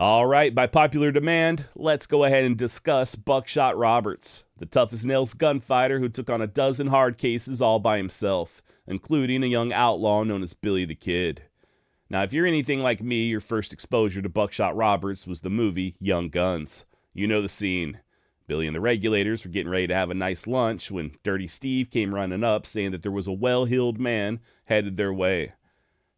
All right, by popular demand, let's go ahead and discuss Buckshot Roberts, the tough-as-nails gunfighter who took on a dozen hard cases all by himself, including a young outlaw known as Billy the Kid. Now, if you're anything like me, your first exposure to Buckshot Roberts was the movie Young Guns. You know the scene. Billy and the regulators were getting ready to have a nice lunch when Dirty Steve came running up saying that there was a well-heeled man headed their way.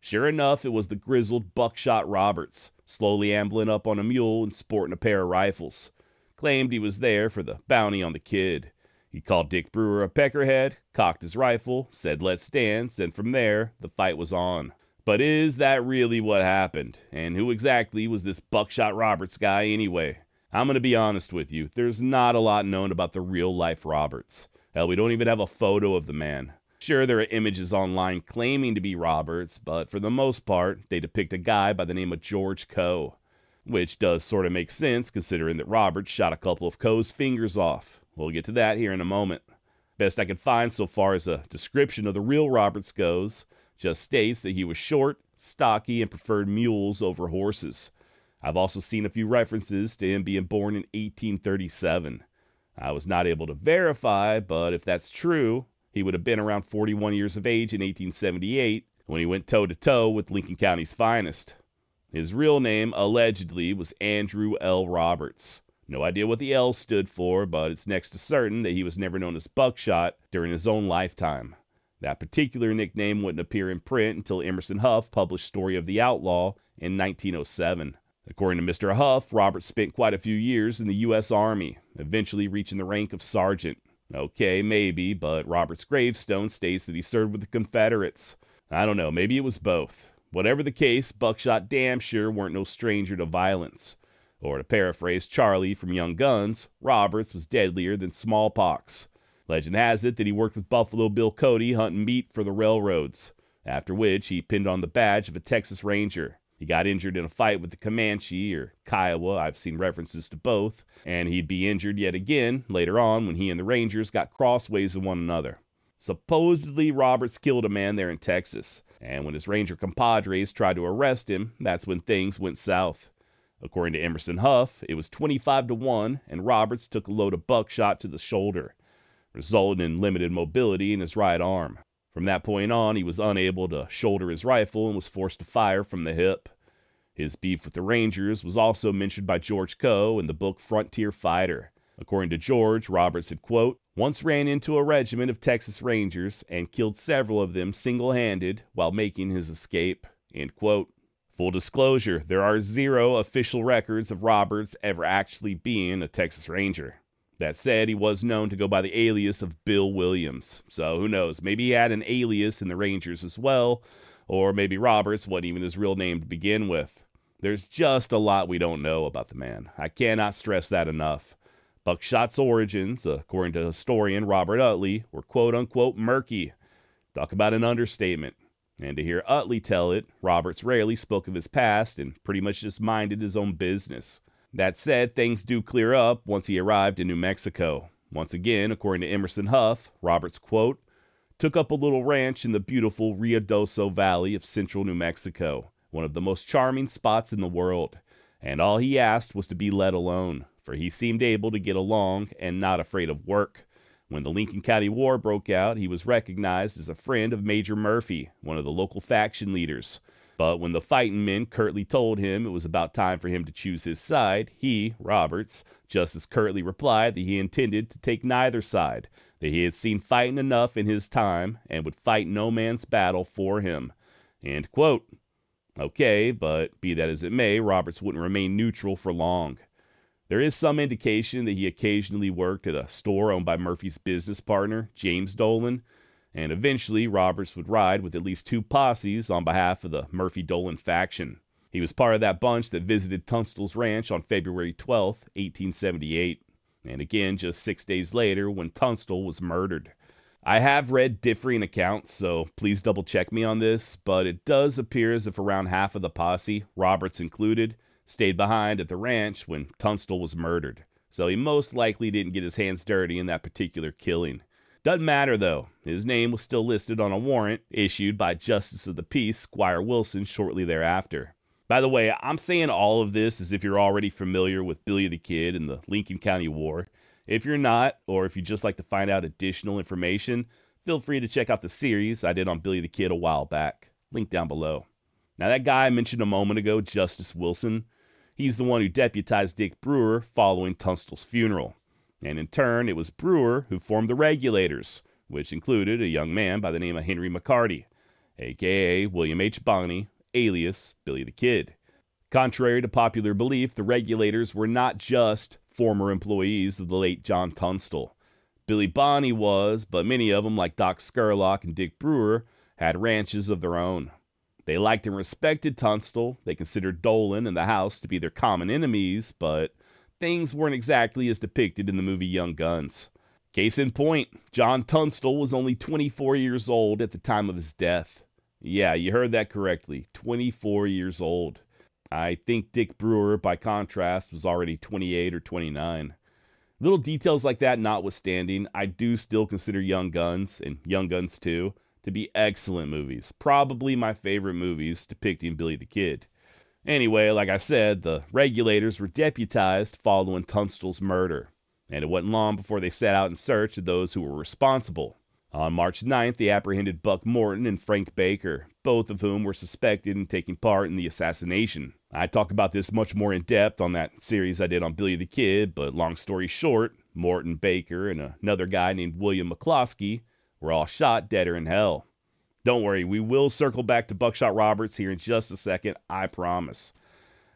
Sure enough, it was the grizzled Buckshot Roberts, slowly ambling up on a mule and sporting a pair of rifles. Claimed he was there for the bounty on the kid. He called Dick Brewer a peckerhead, cocked his rifle, said let's dance, and from there, the fight was on. But is that really what happened? And who exactly was this Buckshot Roberts guy anyway? I'm going to be honest with you, there's not a lot known about the real-life Roberts. Hell, we don't even have a photo of the man. Sure, there are images online claiming to be Roberts, but for the most part, they depict a guy by the name of George Coe. Which does sort of make sense considering that Roberts shot a couple of Coe's fingers off. We'll get to that here in a moment. Best I could find so far as a description of the real Roberts goes, just states that he was short, stocky, and preferred mules over horses. I've also seen a few references to him being born in 1837. I was not able to verify, but if that's true, he would have been around 41 years of age in 1878 when he went toe-to-toe with Lincoln County's finest. His real name, allegedly, was Andrew L. Roberts. No idea what the L stood for, but it's next to certain that he was never known as Buckshot during his own lifetime. That particular nickname wouldn't appear in print until Emerson Huff published Story of the Outlaw in 1907. According to Mr. Huff, Roberts spent quite a few years in the U.S. Army, eventually reaching the rank of sergeant. Okay, maybe, but Roberts' gravestone states that he served with the Confederates. I don't know, maybe it was both. Whatever the case, Buckshot damn sure weren't no stranger to violence. Or to paraphrase Charlie from Young Guns, Roberts was deadlier than smallpox. Legend has it that he worked with Buffalo Bill Cody hunting meat for the railroads, after which he pinned on the badge of a Texas Ranger. He got injured in a fight with the Comanche, or Kiowa, I've seen references to both, and he'd be injured yet again later on when he and the Rangers got crossways of one another. Supposedly, Roberts killed a man there in Texas, and when his Ranger compadres tried to arrest him, that's when things went south. According to Emerson Huff, it was 25-1, and Roberts took a load of buckshot to the shoulder, resulting in limited mobility in his right arm. From that point on, he was unable to shoulder his rifle and was forced to fire from the hip. His beef with the Rangers was also mentioned by George Coe in the book Frontier Fighter. According to George, Roberts had, quote, once ran into a regiment of Texas Rangers and killed several of them single-handed while making his escape, end quote. Full disclosure, there are 0 official records of Roberts ever actually being a Texas Ranger. That said, he was known to go by the alias of Bill Williams, so who knows, maybe he had an alias in the Rangers as well, or maybe Roberts wasn't even his real name to begin with. There's just a lot we don't know about the man. I cannot stress that enough. Buckshot's origins, according to historian Robert Utley, were quote-unquote murky. Talk about an understatement. And to hear Utley tell it, Roberts rarely spoke of his past and pretty much just minded his own business. That said, things do clear up once he arrived in New Mexico. Once again, according to Emerson Huff, Roberts, quote, took up a little ranch in the beautiful Ruidoso Valley of central New Mexico, one of the most charming spots in the world, and all he asked was to be let alone, for he seemed able to get along and not afraid of work. When the Lincoln County War broke out, he was recognized as a friend of Major Murphy, one of the local faction leaders. But when the fighting men curtly told him it was about time for him to choose his side, he, Roberts, just as curtly replied that he intended to take neither side, that he had seen fighting enough in his time and would fight no man's battle for him. End quote. Okay, but be that as it may, Roberts wouldn't remain neutral for long. There is some indication that he occasionally worked at a store owned by Murphy's business partner, James Dolan, and eventually Roberts would ride with at least 2 posses on behalf of the Murphy-Dolan faction. He was part of that bunch that visited Tunstall's ranch on February 12, 1878, and again just 6 days later when Tunstall was murdered. I have read differing accounts, so please double check me on this, but it does appear as if around half of the posse, Roberts included, stayed behind at the ranch when Tunstall was murdered, so he most likely didn't get his hands dirty in that particular killing. Doesn't matter though, his name was still listed on a warrant issued by Justice of the Peace Squire Wilson shortly thereafter. By the way, I'm saying all of this as if you're already familiar with Billy the Kid and the Lincoln County War. If you're not, or if you just like to find out additional information, feel free to check out the series I did on Billy the Kid a while back. Link down below. Now, that guy I mentioned a moment ago, Justice Wilson, he's the one who deputized Dick Brewer following Tunstall's funeral. And in turn, it was Brewer who formed the Regulators, which included a young man by the name of Henry McCarty, a.k.a. William H. Bonney, alias Billy the Kid. Contrary to popular belief, the Regulators were not just former employees of the late John Tunstall. Billy Bonney was, but many of them, like Doc Scurlock and Dick Brewer, had ranches of their own. They liked and respected Tunstall. They considered Dolan and the House to be their common enemies, but things weren't exactly as depicted in the movie Young Guns. Case in point, John Tunstall was only 24 years old at the time of his death. Yeah, you heard that correctly, 24 years old. I think Dick Brewer, by contrast, was already 28 or 29. Little details like that notwithstanding, I do still consider Young Guns, and Young Guns 2, to be excellent movies. Probably my favorite movies depicting Billy the Kid. Anyway, like I said, the Regulators were deputized following Tunstall's murder, and it wasn't long before they set out in search of those who were responsible. On March 9th, they apprehended Buck Morton and Frank Baker, both of whom were suspected in taking part in the assassination. I talk about this much more in depth on that series I did on Billy the Kid, but long story short, Morton, Baker, and another guy named William McCloskey were all shot dead or in hell. Don't worry, we will circle back to Buckshot Roberts here in just a second, I promise.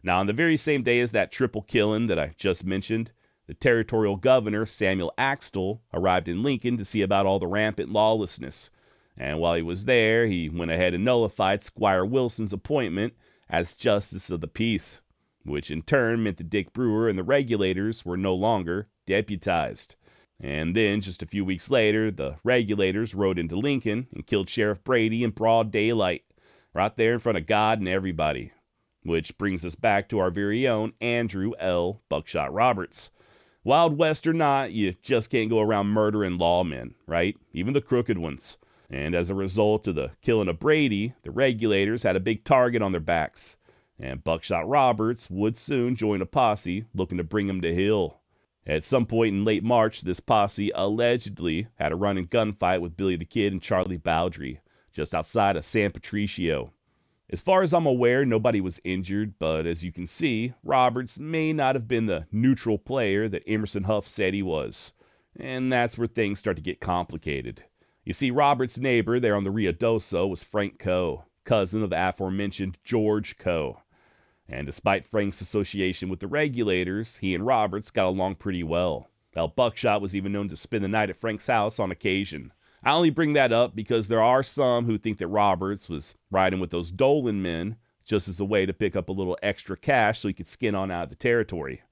Now, on the very same day as that triple killing that I just mentioned, the territorial governor, Samuel Axtell, arrived in Lincoln to see about all the rampant lawlessness. And while he was there, he went ahead and nullified Squire Wilson's appointment as Justice of the Peace, which in turn meant that Dick Brewer and the Regulators were no longer deputized. And then, just a few weeks later, the Regulators rode into Lincoln and killed Sheriff Brady in broad daylight, right there in front of God and everybody. Which brings us back to our very own Andrew L. Buckshot Roberts. Wild West or not, you just can't go around murdering lawmen, right? Even the crooked ones. And as a result of the killing of Brady, the Regulators had a big target on their backs. And Buckshot Roberts would soon join a posse looking to bring him to heel. At some point in late March, this posse allegedly had a running gunfight with Billy the Kid and Charlie Bowdre, just outside of San Patricio. As far as I'm aware, nobody was injured, but as you can see, Roberts may not have been the neutral player that Emerson Huff said he was. And that's where things start to get complicated. You see, Roberts' neighbor there on the Rio Doso was Frank Coe, cousin of the aforementioned George Coe. And despite Frank's association with the Regulators, he and Roberts got along pretty well. Now, Buckshot was even known to spend the night at Frank's house on occasion. I only bring that up because there are some who think that Roberts was riding with those Dolan men just as a way to pick up a little extra cash so he could skin on out of the territory.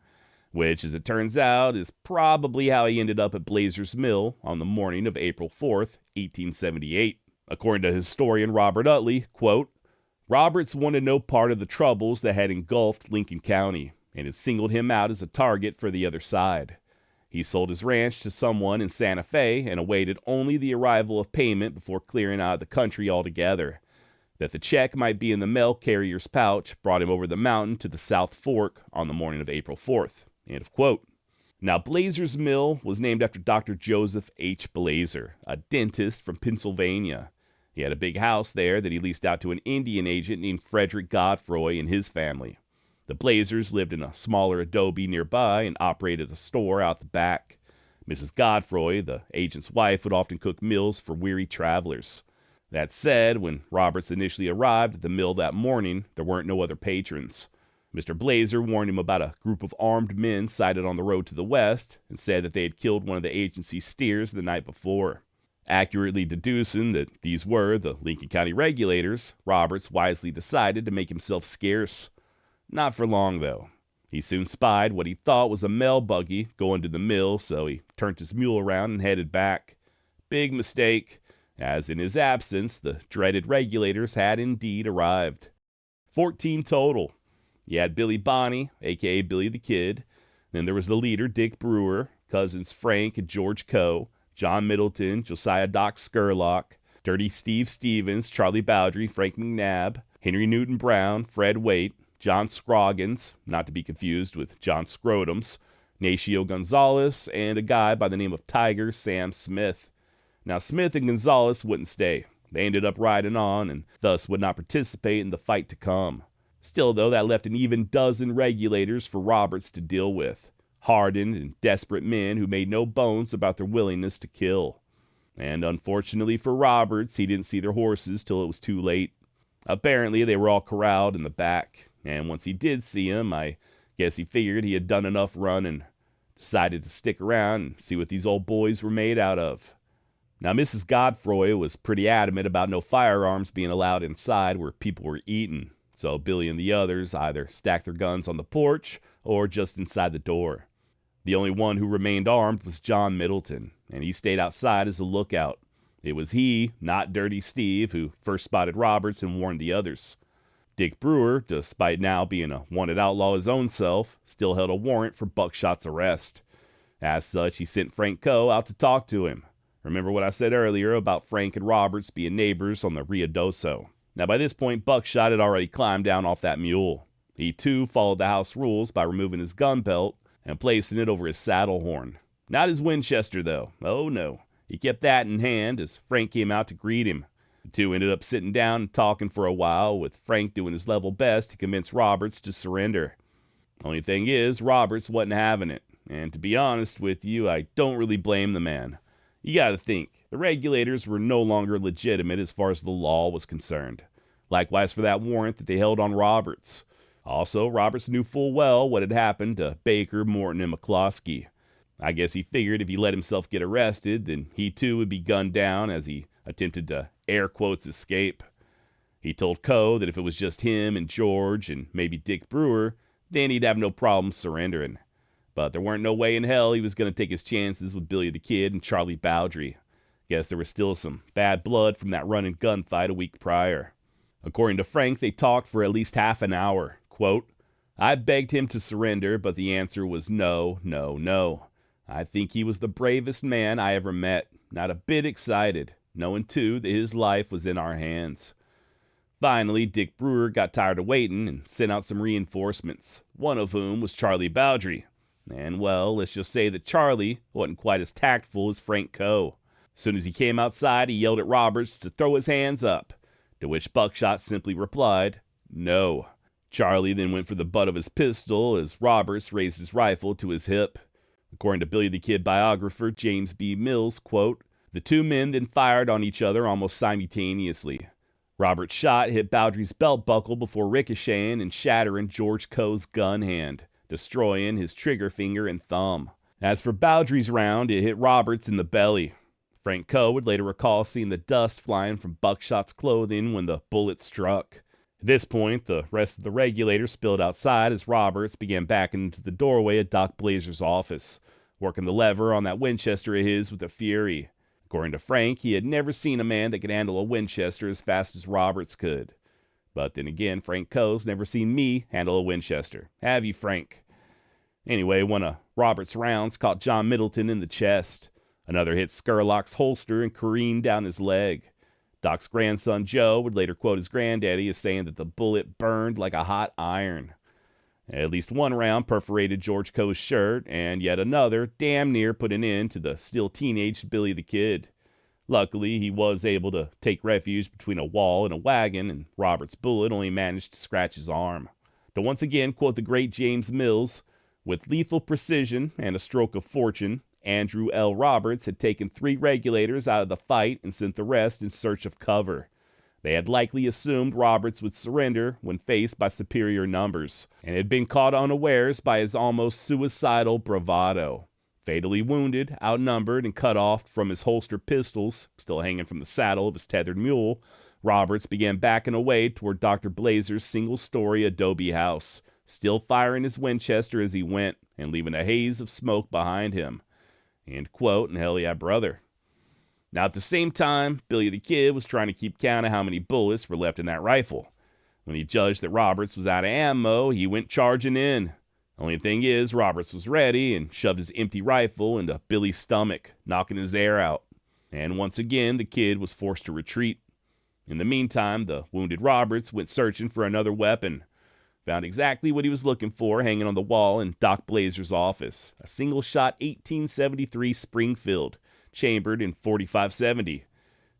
Which, as it turns out, is probably how he ended up at Blazer's Mill on the morning of April 4th, 1878. According to historian Robert Utley, quote, Roberts wanted no part of the troubles that had engulfed Lincoln County, and had singled him out as a target for the other side. He sold his ranch to someone in Santa Fe and awaited only the arrival of payment before clearing out of the country altogether. That the check might be in the mail carrier's pouch brought him over the mountain to the South Fork on the morning of April 4th. End of quote. Now, Blazer's Mill was named after Dr. Joseph H. Blazer, a dentist from Pennsylvania. He had a big house there that he leased out to an Indian agent named Frederick Godfroy and his family. The Blazers lived in a smaller adobe nearby and operated a store out the back. Mrs. Godfroy, the agent's wife, would often cook meals for weary travelers. That said, when Roberts initially arrived at the mill that morning, there weren't no other patrons. Mr. Blazer warned him about a group of armed men sighted on the road to the west and said that they had killed one of the agency's steers the night before. Accurately deducing that these were the Lincoln County Regulators, Roberts wisely decided to make himself scarce. Not for long, though. He soon spied what he thought was a mail buggy going to the mill, so he turned his mule around and headed back. Big mistake, as in his absence, the dreaded Regulators had indeed arrived. 14 total. You had Billy Bonney, a.k.a. Billy the Kid. Then there was the leader, Dick Brewer, cousins Frank and George Coe, John Middleton, Josiah Doc Scurlock, Dirty Steve Stevens, Charlie Bowdre, Frank McNabb, Henry Newton Brown, Fred Waite, John Scroggins, not to be confused with John Scrotums, Nacio Gonzalez, and a guy by the name of Tiger Sam Smith. Now, Smith and Gonzalez wouldn't stay. They ended up riding on and thus would not participate in the fight to come. Still, though, that left an even dozen regulators for Roberts to deal with. Hardened and desperate men who made no bones about their willingness to kill. And unfortunately for Roberts, he didn't see their horses till it was too late. Apparently, they were all corralled in the back, and once he did see them, I guess he figured he had done enough running. Decided to stick around and see what these old boys were made out of. Now, Mrs. Godfroy was pretty adamant about no firearms being allowed inside where people were eating, so Billy and the others either stacked their guns on the porch or just inside the door. The only one who remained armed was John Middleton, and he stayed outside as a lookout. It was he, not Dirty Steve, who first spotted Roberts and warned the others. Dick Brewer, despite now being a wanted outlaw his own self, still held a warrant for Buckshot's arrest. As such, he sent Frank Coe out to talk to him. Remember what I said earlier about Frank and Roberts being neighbors on the Rio Doso. Now, by this point, Buckshot had already climbed down off that mule. He, too, followed the house rules by removing his gun belt and placing it over his saddle horn. Not his Winchester, though. Oh, no. He kept that in hand as Frank came out to greet him. The two ended up sitting down and talking for a while, with Frank doing his level best to convince Roberts to surrender. Only thing is, Roberts wasn't having it. And to be honest with you, I don't really blame the man. You gotta think, the regulators were no longer legitimate as far as the law was concerned. Likewise for that warrant that they held on Roberts. Also, Roberts knew full well what had happened to Baker, Morton, and McCloskey. I guess he figured if he let himself get arrested, then he too would be gunned down as he attempted to, air quotes, escape. He told Coe that if it was just him and George and maybe Dick Brewer, then he'd have no problem surrendering. But there weren't no way in hell he was going to take his chances with Billy the Kid and Charlie Bowdre. Guess there was still some bad blood from that running gunfight a week prior. According to Frank, they talked for at least half an hour. Quote, I begged him to surrender, but the answer was no, no, no. I think he was the bravest man I ever met, not a bit excited, knowing too that his life was in our hands. Finally, Dick Brewer got tired of waiting and sent out some reinforcements, one of whom was Charlie Bowdre. And well, let's just say that Charlie wasn't quite as tactful as Frank Coe. As soon as he came outside, he yelled at Roberts to throw his hands up, to which Buckshot simply replied, no. Charlie then went for the butt of his pistol as Roberts raised his rifle to his hip. According to Billy the Kid biographer James B. Mills, quote, the two men then fired on each other almost simultaneously. Roberts' shot hit Bowdre's belt buckle before ricocheting and shattering George Coe's gun hand, destroying his trigger finger and thumb. As for Bowdre's round, it hit Roberts in the belly. Frank Coe would later recall seeing the dust flying from Buckshot's clothing when the bullet struck. At this point, the rest of the regulators spilled outside as Roberts began backing into the doorway of Doc Blazer's office, working the lever on that Winchester of his with a fury. According to Frank, he had never seen a man that could handle a Winchester as fast as Roberts could. But then again, Frank Coe's never seen me handle a Winchester. Have you, Frank? Anyway, one of Roberts' rounds caught John Middleton in the chest. Another hit Scurlock's holster and careened down his leg. Doc's grandson, Joe, would later quote his granddaddy as saying that the bullet burned like a hot iron. At least one round perforated George Coe's shirt, and yet another damn near put an end to the still teenage Billy the Kid. Luckily, he was able to take refuge between a wall and a wagon, and Robert's bullet only managed to scratch his arm. To once again quote the great James Mills, with lethal precision and a stroke of fortune, Andrew L. Roberts had taken 3 regulators out of the fight and sent the rest in search of cover. They had likely assumed Roberts would surrender when faced by superior numbers, and had been caught unawares by his almost suicidal bravado. Fatally wounded, outnumbered, and cut off from his holster pistols, still hanging from the saddle of his tethered mule, Roberts began backing away toward Dr. Blazer's single-story adobe house, still firing his Winchester as he went, and leaving a haze of smoke behind him. End quote, and hell yeah, brother. Now, at the same time, Billy the Kid was trying to keep count of how many bullets were left in that rifle. When he judged that Roberts was out of ammo, he went charging in. Only thing is, Roberts was ready and shoved his empty rifle into Billy's stomach, knocking his air out. And once again, the Kid was forced to retreat. In the meantime, the wounded Roberts went searching for another weapon. found exactly what he was looking for hanging on the wall in Doc Blazer's office. A single-shot 1873 Springfield, chambered in .45-70.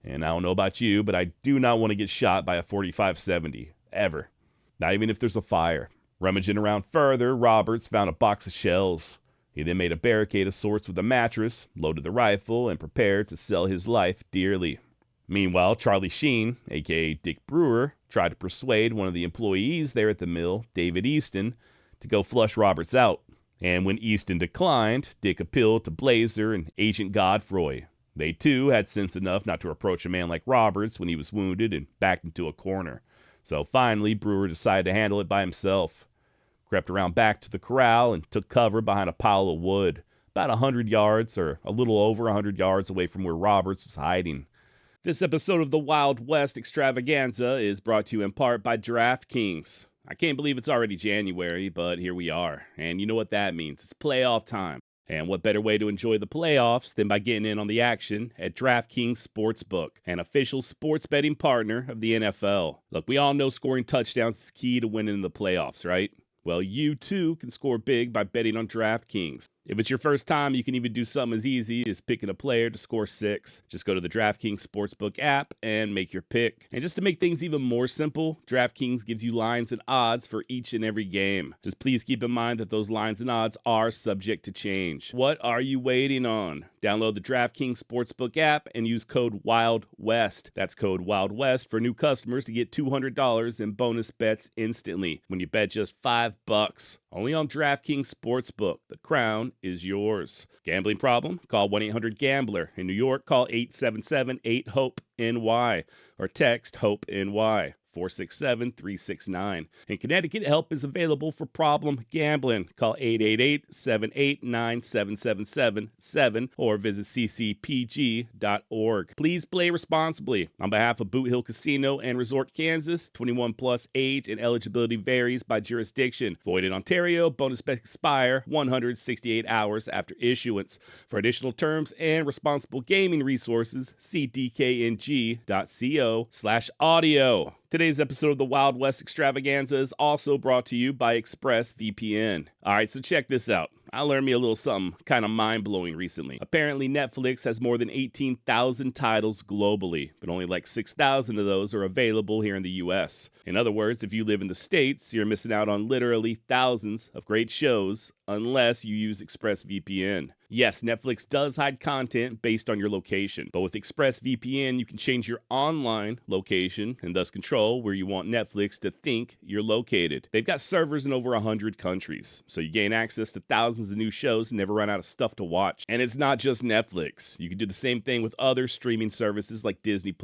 And I don't know about you, but I do not want to get shot by a .45-70, ever. Not even if there's a fire. Rummaging around further, Roberts found a box of shells. He then made a barricade of sorts with a mattress, loaded the rifle, and prepared to sell his life dearly. Meanwhile, Charlie Sheen, aka Dick Brewer, tried to persuade one of the employees there at the mill, David Easton, to go flush Roberts out. And when Easton declined, Dick appealed to Blazer and Agent Godfroy. They too had sense enough not to approach a man like Roberts when he was wounded and backed into a corner. So finally, Brewer decided to handle it by himself. Crept around back to the corral and took cover behind a pile of wood, about 100 yards or a little over 100 yards away from where Roberts was hiding. This episode of the Wild West Extravaganza is brought to you in part by DraftKings. I can't believe it's already January, but here we are. And you know what that means. It's playoff time. And what better way to enjoy the playoffs than by getting in on the action at DraftKings Sportsbook, an official sports betting partner of the NFL. Look, we all know scoring touchdowns is key to winning in the playoffs, right? Well, you too can score big by betting on DraftKings. If it's your first time, you can even do something as easy as picking a player to score 6. Just go to the DraftKings Sportsbook app and make your pick. And just to make things even more simple, DraftKings gives you lines and odds for each and every game. Just please keep in mind that those lines and odds are subject to change. What are you waiting on? Download the DraftKings Sportsbook app and use code WILDWEST. That's code WILDWEST for new customers to get $200 in bonus bets instantly when you bet just $5. Only on DraftKings Sportsbook. The crown is yours. Gambling problem? Call 1-800-GAMBLER. In New York, call 877-8-HOPE-NY or text HOPE-NY. 467-369. In Connecticut, help is available for problem gambling. Call 888-789-7777 or visit ccpg.org. Please play responsibly. On behalf of Boot Hill Casino and Resort, Kansas, 21 plus age and eligibility varies by jurisdiction. Void in Ontario. Bonus bet expire 168 hours after issuance. For additional terms and responsible gaming resources, see dkng.co/audio. Today's episode of the Wild West Extravaganza is also brought to you by ExpressVPN. All right, so check this out. I learned me a little something kind of mind-blowing recently. Apparently, Netflix has more than 18,000 titles globally, but only like 6,000 of those are available here in the U.S. In other words, if you live in the States, you're missing out on literally thousands of great shows unless you use ExpressVPN. Yes, Netflix does hide content based on your location, but with ExpressVPN, you can change your online location and thus control where you want Netflix to think you're located. They've got servers in over 100 countries, so you gain access to thousands of new shows and never run out of stuff to watch. And it's not just Netflix. You can do the same thing with other streaming services like Disney+.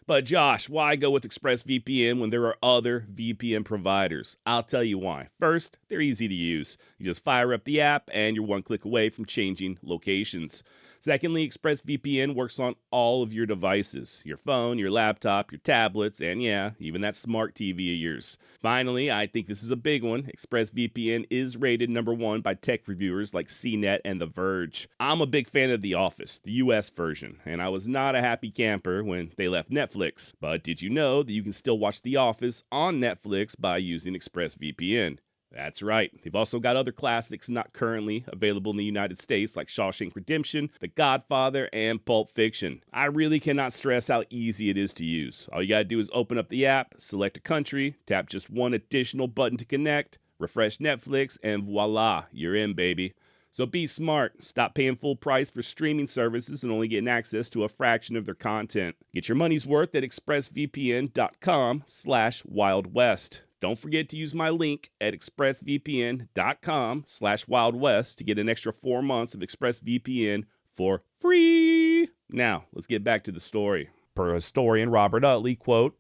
But Josh, why go with ExpressVPN when there are other VPN providers? I'll tell you why. First, they're easy to use. You just fire up the app and you're one click away from changing locations. Secondly, ExpressVPN works on all of your devices, your phone, your laptop, your tablets, and yeah, even that smart TV of yours. Finally, I think this is a big one. ExpressVPN is rated #1 by tech reviewers like CNET and The Verge. I'm a big fan of The Office, the US version, and I was not a happy camper when they left Netflix. But did you know that you can still watch The Office on Netflix by using ExpressVPN? That's right. They've also got other classics not currently available in the United States like Shawshank Redemption, The Godfather, and Pulp Fiction. I really cannot stress how easy it is to use. All you gotta do is open up the app, select a country, tap just one additional button to connect, refresh Netflix, and voila, you're in, baby. So be smart. Stop paying full price for streaming services and only getting access to a fraction of their content. Get your money's worth at expressvpn.com/wildwest. Don't forget to use my link at expressvpn.com/wildwest to get an extra 4 months of ExpressVPN for free. Now, let's get back to the story. Per historian Robert Utley, quote,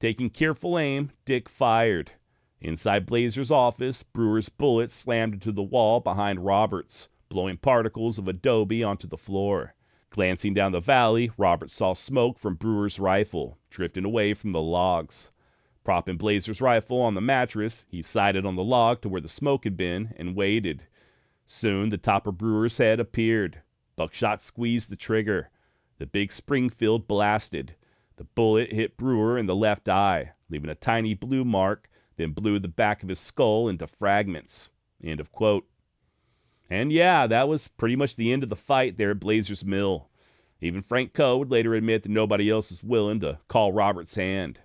"Taking careful aim, Dick fired. Inside Blazer's office, Brewer's bullet slammed into the wall behind Roberts, blowing particles of adobe onto the floor. Glancing down the valley, Roberts saw smoke from Brewer's rifle, drifting away from the logs. Propping Blazer's rifle on the mattress, he sighted on the log to where the smoke had been and waited. Soon, the top of Brewer's head appeared. Buckshot squeezed the trigger. The big Springfield blasted. The bullet hit Brewer in the left eye, leaving a tiny blue mark then blew the back of his skull into fragments. End of quote. And yeah, that was pretty much the end of the fight there at Blazer's Mill. Even Frank Coe would later admit that nobody else was willing to call Roberts' hand.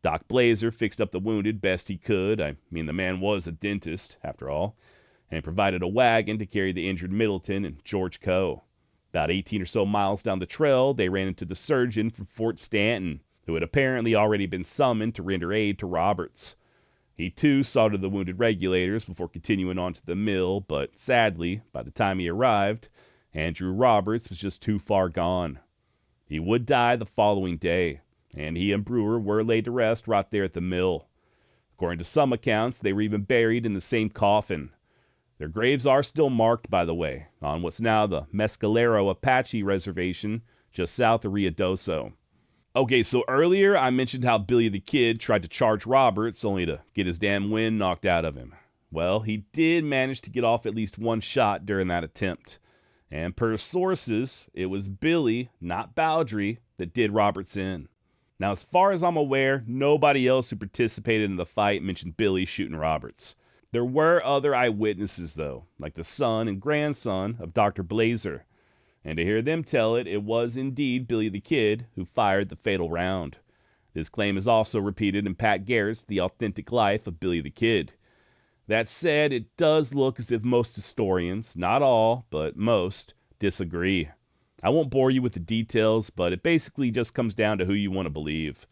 Doc Blazer fixed up the wounded best he could. I mean, the man was a dentist, after all, and provided a wagon to carry the injured Middleton and George Coe. About 18 or so miles down the trail, they ran into the surgeon from Fort Stanton, who had apparently already been summoned to render aid to Roberts. He too saw to the wounded regulators before continuing on to the mill, but sadly, by the time he arrived, Andrew Roberts was just too far gone. He would die the following day, and he and Brewer were laid to rest right there at the mill. According to some accounts, they were even buried in the same coffin. Their graves are still marked, by the way, on what's now the Mescalero Apache Reservation just south of Ruidoso. Okay, so earlier I mentioned how Billy the Kid tried to charge Roberts only to get his damn wind knocked out of him. Well, he did manage to get off at least one shot during that attempt. And per sources, it was Billy, not Bowdre, that did Roberts in. Now, as far as I'm aware, nobody else who participated in the fight mentioned Billy shooting Roberts. There were other eyewitnesses, though, like the son and grandson of Dr. Blazer. And to hear them tell it, it was indeed Billy the Kid who fired the fatal round. This claim is also repeated in Pat Garrett's The Authentic Life of Billy the Kid. That said, it does look as if most historians, not all, but most, disagree. I won't bore you with the details, but it basically just comes down to who you want to believe.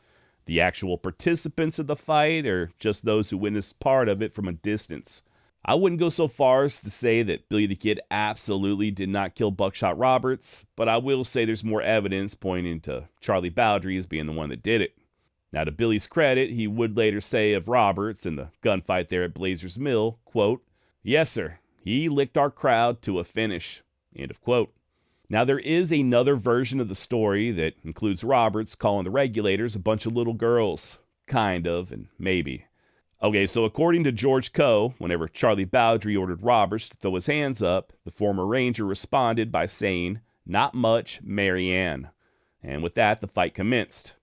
The actual participants of the fight, or just those who witnessed part of it from a distance. I wouldn't go so far as to say that Billy the Kid absolutely did not kill Buckshot Roberts, but I will say there's more evidence pointing to Charlie Bowdre as being the one that did it. Now, to Billy's credit, he would later say of Roberts in the gunfight there at Blazer's Mill, quote, "Yes, sir, he licked our crowd to a finish," end of quote. Now, there is another version of the story that includes Roberts calling the regulators a bunch of little girls. Kind of, and maybe. Okay, so according to George Coe, whenever Charlie Bowdre ordered Roberts to throw his hands up, the former ranger responded by saying, "Not much, Mary Ann." And with that, the fight commenced.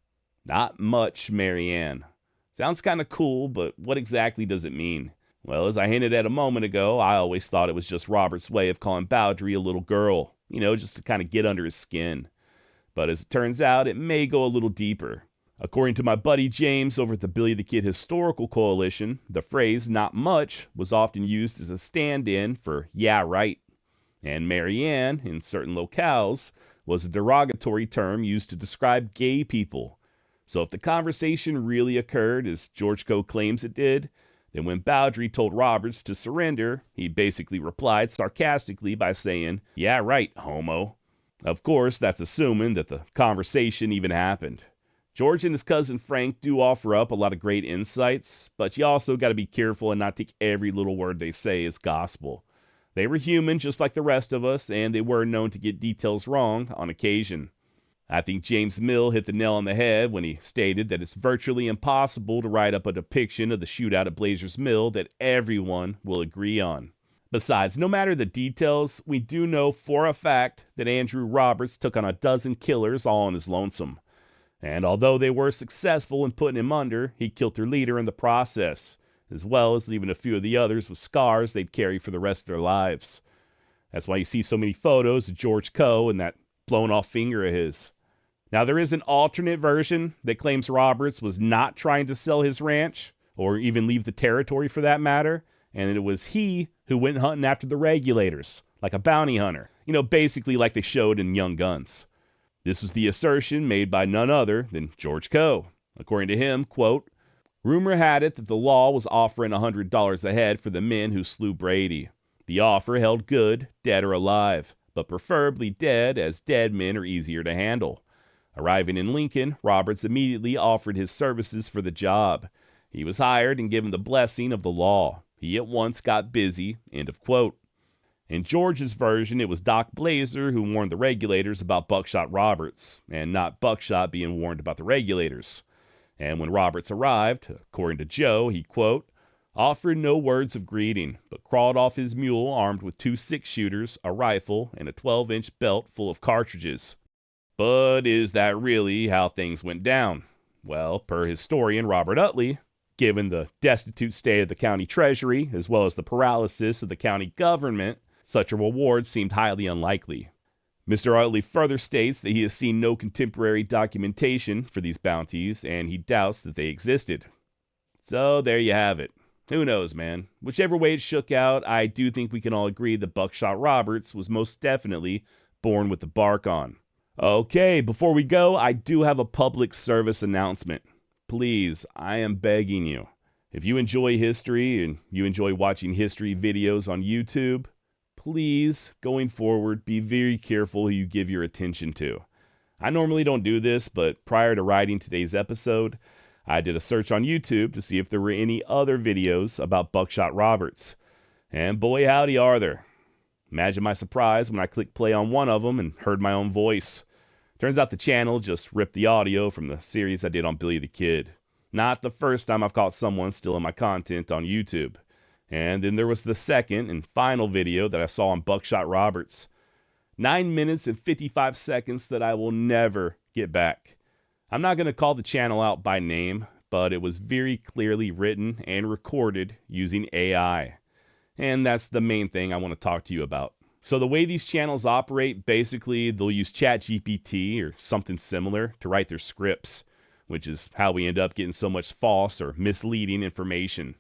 Not much, Mary Ann. Sounds kind of cool, but what exactly does it mean? Well, as I hinted at a moment ago, I always thought it was just Robert's way of calling Bowdre a little girl. Just to kind of get under his skin. But as it turns out, it may go a little deeper. According to my buddy James over at the Billy the Kid Historical Coalition, the phrase "not much" was often used as a stand-in for "yeah, right." And Mary Ann, in certain locales, was a derogatory term used to describe gay people. So if the conversation really occurred, as George Coe claims it did, then when Bowdre told Roberts to surrender, he basically replied sarcastically by saying, "Yeah, right, homo." Of course, that's assuming that the conversation even happened. George and his cousin Frank do offer up a lot of great insights, but you also got to be careful and not take every little word they say as gospel. They were human just like the rest of us, and they were known to get details wrong on occasion. I think James Mill hit the nail on the head when he stated that it's virtually impossible to write up a depiction of the shootout at Blazer's Mill that everyone will agree on. Besides, no matter the details, we do know for a fact that Andrew Roberts took on a dozen killers all on his lonesome. And although they were successful in putting him under, he killed their leader in the process, as well as leaving a few of the others with scars they'd carry for the rest of their lives. That's why you see so many photos of George Coe and that blown-off finger of his. Now, there is an alternate version that claims Roberts was not trying to sell his ranch, or even leave the territory for that matter, and it was he who went hunting after the regulators, like a bounty hunter, basically like they showed in Young Guns. This was the assertion made by none other than George Coe. According to him, quote, "Rumor had it that the law was offering $100 a head for the men who slew Brady. The offer held good, dead or alive, but preferably dead, as dead men are easier to handle. Arriving in Lincoln, Roberts immediately offered his services for the job. He was hired and given the blessing of the law. He at once got busy," end of quote. In George's version, it was Doc Blazer who warned the regulators about Buckshot Roberts, and not Buckshot being warned about the regulators. And when Roberts arrived, according to Joe, he, quote, "offered no words of greeting, but crawled off his mule armed with 2 6-shooters, a rifle, and a 12-inch belt full of cartridges." But is that really how things went down? Well, per historian Robert Utley, Given the destitute state of the county treasury, as well as the paralysis of the county government, such a reward seemed highly unlikely. Mr. Utley further states that he has seen no contemporary documentation for these bounties, and he doubts that they existed. So there you have it. Who knows, man? Whichever way it shook out, I do think we can all agree that Buckshot Roberts was most definitely born with the bark on. Okay, before we go, I do have a public service announcement. Please, I am begging you. If you enjoy history and you enjoy watching history videos on YouTube, please, going forward, be very careful who you give your attention to. I normally don't do this, but prior to writing today's episode, I did a search on YouTube to see if there were any other videos about Buckshot Roberts. And boy howdy are there. Imagine my surprise when I clicked play on one of them and heard my own voice. Turns out the channel just ripped the audio from the series I did on Billy the Kid. Not the first time I've caught someone stealing my content on YouTube. And then there was the second and final video that I saw on Buckshot Roberts. 9 minutes and 55 seconds that I will never get back. I'm not going to call the channel out by name, but it was very clearly written and recorded using AI. And that's the main thing I want to talk to you about. So the way these channels operate, basically they'll use ChatGPT or something similar to write their scripts, which is how we end up getting so much false or misleading information.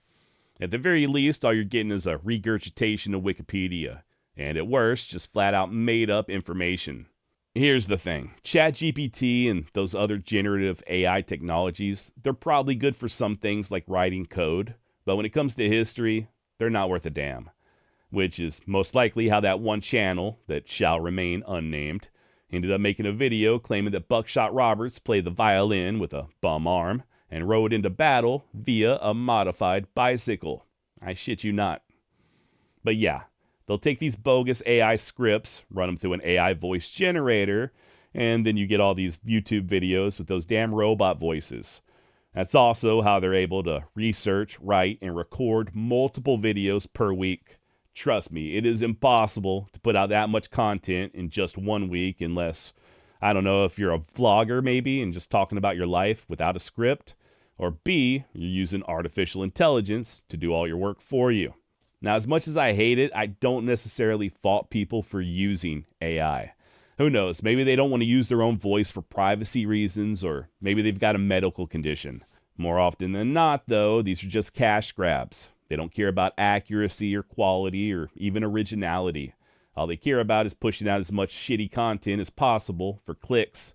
At the very least, all you're getting is a regurgitation of Wikipedia, and at worst, just flat out made up information. Here's the thing, ChatGPT and those other generative AI technologies, they're probably good for some things like writing code, but when it comes to history, they're not worth a damn. Which is most likely how that one channel, that shall remain unnamed, ended up making a video claiming that Buckshot Roberts played the violin with a bum arm and rode into battle via a modified bicycle. I shit you not. But yeah, they'll take these bogus AI scripts, run them through an AI voice generator, and then you get all these YouTube videos with those damn robot voices. That's also how they're able to research, write, and record multiple videos per week. Trust me, it is impossible to put out that much content in just 1 week unless, I don't know, if you're a vlogger maybe and just talking about your life without a script, or B, you're using artificial intelligence to do all your work for you. Now, as much as I hate it, I don't necessarily fault people for using AI. Who knows, maybe they don't want to use their own voice for privacy reasons, or maybe they've got a medical condition. More often than not, though, these are just cash grabs. They don't care about accuracy or quality or even originality. All they care about is pushing out as much shitty content as possible for clicks.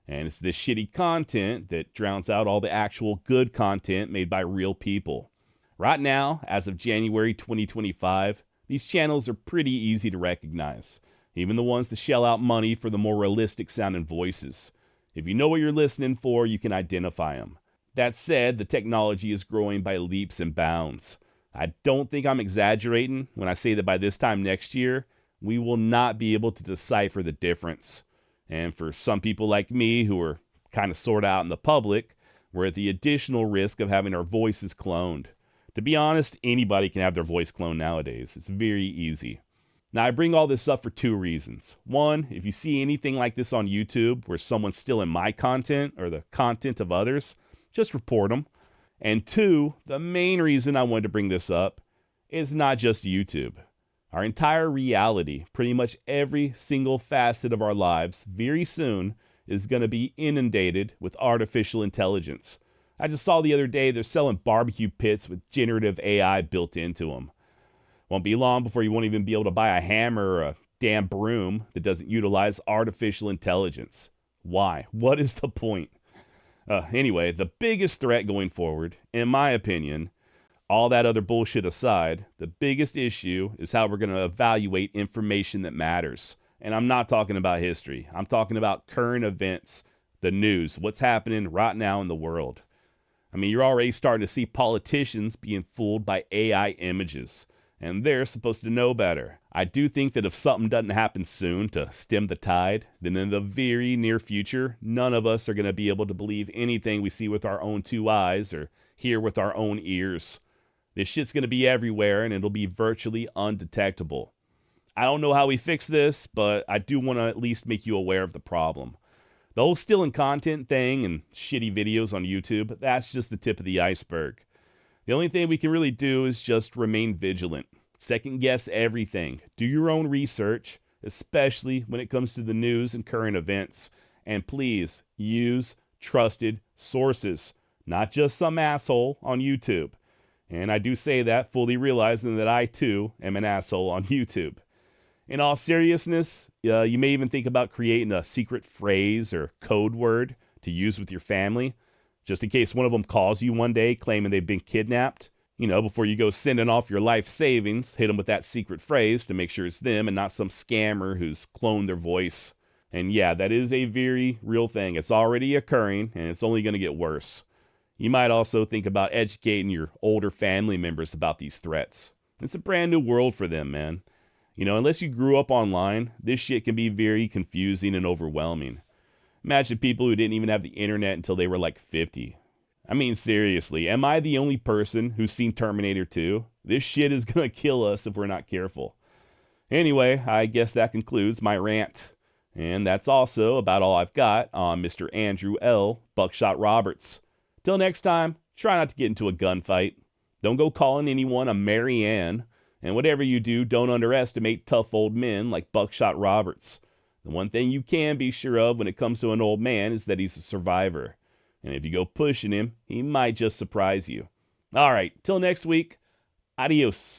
And it's this shitty content that drowns out all the actual good content made by real people. Right now, as of January 2025, these channels are pretty easy to recognize. Even the ones that shell out money for the more realistic sounding voices. If you know what you're listening for, you can identify them. That said, the technology is growing by leaps and bounds. I don't think I'm exaggerating when I say that by this time next year, we will not be able to decipher the difference. And for some people like me who are kind of sort of out in the public, we're at the additional risk of having our voices cloned. To be honest, anybody can have their voice cloned nowadays. It's very easy. Now, I bring all this up for two reasons. One, if you see anything like this on YouTube where someone's stealing my content or the content of others, just report them. And two, the main reason I wanted to bring this up is not just YouTube. Our entire reality, pretty much every single facet of our lives, very soon is going to be inundated with artificial intelligence. I just saw the other day they're selling barbecue pits with generative AI built into them. Won't be long before you won't even be able to buy a hammer or a damn broom that doesn't utilize artificial intelligence. Why? What is the point? Anyway, the biggest threat going forward, in my opinion, all that other bullshit aside, the biggest issue is how we're going to evaluate information that matters. And I'm not talking about history. I'm talking about current events, the news, what's happening right now in the world. I mean, you're already starting to see politicians being fooled by AI images, and they're supposed to know better. I do think that if something doesn't happen soon to stem the tide, then in the very near future, none of us are going to be able to believe anything we see with our own two eyes or hear with our own ears. This shit's going to be everywhere, and it'll be virtually undetectable. I don't know how we fix this, but I do want to at least make you aware of the problem. The whole stealing content thing and shitty videos on YouTube, that's just the tip of the iceberg. The only thing we can really do is just remain vigilant. Second guess everything. Do your own research, especially when it comes to the news and current events. And please use trusted sources, not just some asshole on YouTube. And I do say that fully realizing that I too am an asshole on YouTube. In all seriousness, you may even think about creating a secret phrase or code word to use with your family, just in case one of them calls you one day claiming they've been kidnapped. Before you go sending off your life savings, hit them with that secret phrase to make sure it's them and not some scammer who's cloned their voice. And yeah, that is a very real thing. It's already occurring, and it's only going to get worse. You might also think about educating your older family members about these threats. It's a brand new world for them, man. Unless you grew up online, this shit can be very confusing and overwhelming. Imagine people who didn't even have the internet until they were like 50. I mean, seriously, am I the only person who's seen Terminator 2? This shit is going to kill us if we're not careful. Anyway, I guess that concludes my rant. And that's also about all I've got on Mr. Andrew L. Buckshot Roberts. Till next time, try not to get into a gunfight. Don't go calling anyone a Mary Ann. And whatever you do, don't underestimate tough old men like Buckshot Roberts. The one thing you can be sure of when it comes to an old man is that he's a survivor. And if you go pushing him, he might just surprise you. All right, till next week, adios.